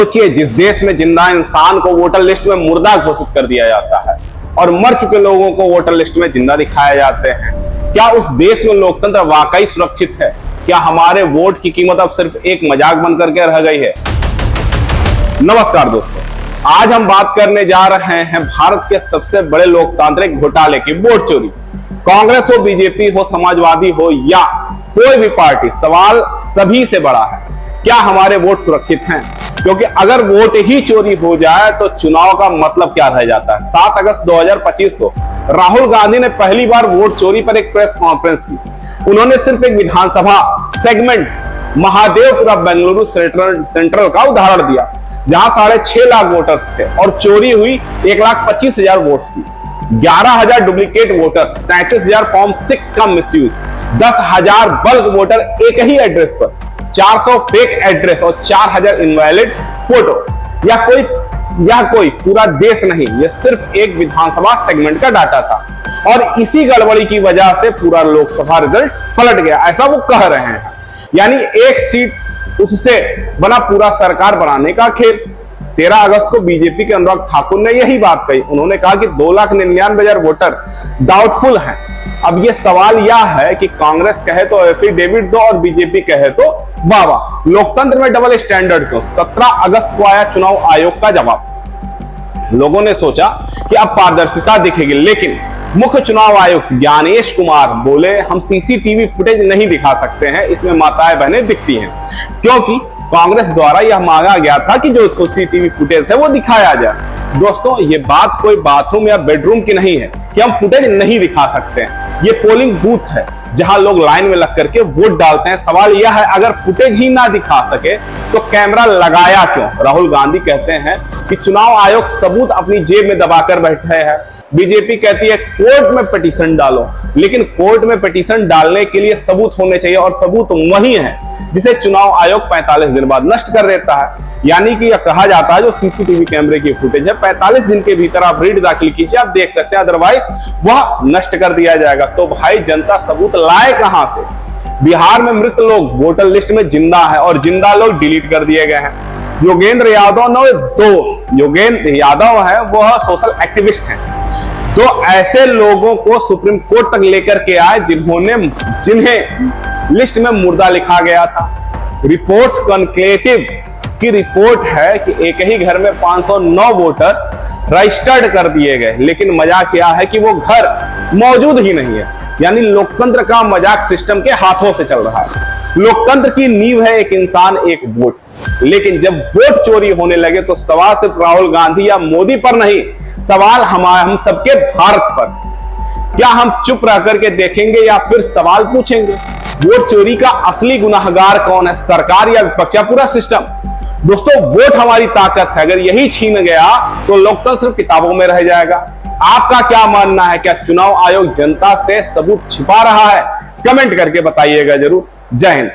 सोचिए, जिस देश में जिंदा इंसान को वोटर लिस्ट में मुर्दा घोषित कर दिया जाता है और मर चुके लोगों को वोटर लिस्ट में जिंदा दिखाए जाते हैं, क्या उस देश में लोकतंत्र वाकई सुरक्षित है? क्या हमारे वोट की कीमत अब सिर्फ एक मजाक बन करके रह गई है? नमस्कार दोस्तों, आज हम बात करने जा रहे हैं भारत के सबसे बड़े लोकतांत्रिक घोटाले की, वोट चोरी। कांग्रेस हो, बीजेपी हो, समाजवादी हो या कोई भी पार्टी, सवाल सभी से बड़ा है, क्या हमारे वोट सुरक्षित हैं? क्योंकि अगर वोट ही चोरी हो जाए तो चुनाव का मतलब क्या रह जाता है। 7 अगस्त 2025 को राहुल गांधी ने पहली बार वोट चोरी पर एक प्रेस कॉन्फ्रेंस की। उन्होंने सिर्फ एक विधानसभा सेगमेंट महादेवपुरा बेंगलुरु सेंट्रल का उदाहरण दिया, जहां 6.5 लाख वोटर्स थे और चोरी हुई 1,25,000 वोट्स की। 11,000 डुप्लीकेट वोटर्स, 33,000 फॉर्म 6 का मिसयूज, 10,000 बल्क वोटर एक ही एड्रेस पर, 400 फेक एड्रेस और 4,000 इनवैलिड फोटो। यह कोई पूरा देश नहीं, यह सिर्फ एक विधानसभा सेगमेंट का डाटा था और इसी गड़बड़ी की वजह से पूरा लोकसभा रिजल्ट पलट गया, ऐसा वो कह रहे हैं। यानी एक सीट उससे बना पूरा सरकार बनाने का खेल। 13 अगस्त को बीजेपी के अनुराग ठाकुर ने यही बात कही। उन्होंने कहा कि 2,99,000 वोटर डाउटफुल हैं। अब यह सवाल यह है कि कांग्रेस कहे तो एफिडेविट दो और बीजेपी कहे तो वाह। लोकतंत्र में डबल स्टैंडर्ड क्यों? 17 अगस्त को आया चुनाव आयोग का जवाब। लोगों ने सोचा कि अब पारदर्शिता दिखेगी, लेकिन मुख्य चुनाव आयुक्त ज्ञानेश कुमार बोले, हम सीसीटीवी फुटेज नहीं दिखा सकते हैं, इसमें माताएं बहनें दिखती हैं, क्योंकि कांग्रेस द्वारा यह मांगा गया था कि जो सीसीटीवी फुटेज है वो दिखाया जाए। दोस्तों, ये बात कोई बाथरूम या बेडरूम की नहीं है कि हम फुटेज नहीं दिखा सकते हैं। ये पोलिंग बूथ है जहां लोग लाइन में लग करके वोट डालते हैं। सवाल यह है, अगर फुटेज ही ना दिखा सके तो कैमरा लगाया क्यों? राहुल गांधी कहते हैं कि चुनाव आयोग सबूत अपनी जेब में दबाकर बैठे हैं। बीजेपी कहती है कोर्ट में पिटीशन डालो, लेकिन कोर्ट में पिटीशन डालने के लिए सबूत होने चाहिए और सबूत वही है जिसे चुनाव आयोग 45 दिन बाद नष्ट कर देता है। यानी कि यह कहा जाता है जो सीसीटीवी कैमरे की फुटेज है 45 दिन के भीतर आप रीड दाखिल कीजिए, आप देख सकते हैं, अदरवाइज वह नष्ट कर दिया जाएगा। तो भाई, जनता सबूत लाए कहां से? बिहार में मृत लोग वोटर लिस्ट में जिंदा है और जिंदा लोग डिलीट कर दिए गए हैं। योगेंद्र यादव है, वह सोशल एक्टिविस्ट हैं। तो ऐसे लोगों को सुप्रीम कोर्ट तक लेकर के आए जिन्हें लिस्ट में मुर्दा लिखा गया था। रिपोर्ट्स कॉन्क्लेटिव की रिपोर्ट है कि एक ही घर में 509 वोटर रजिस्टर्ड कर दिए गए, लेकिन मजाक क्या है कि वो घर मौजूद ही नहीं है। यानी लोकतंत्र का मजाक सिस्टम के हाथों से चल रहा है। लोकतंत्र की नींव है एक इंसान एक वोट, लेकिन जब वोट चोरी होने लगे तो सवाल सिर्फ राहुल गांधी या मोदी पर नहीं, सवाल हम सबके भारत पर। क्या हम चुप रह करके देखेंगे या फिर सवाल पूछेंगे? वोट चोरी का असली गुनाहगार कौन है, सरकार या विपक्ष या पूरा सिस्टम? दोस्तों, वोट हमारी ताकत है, अगर यही छीन गया तो लोकतंत्र सिर्फ किताबों में रह जाएगा। आपका क्या मानना है? क्या चुनाव आयोग जनता से सबूत छिपा रहा है? कमेंट करके बताइएगा जरूर। जय हिंद।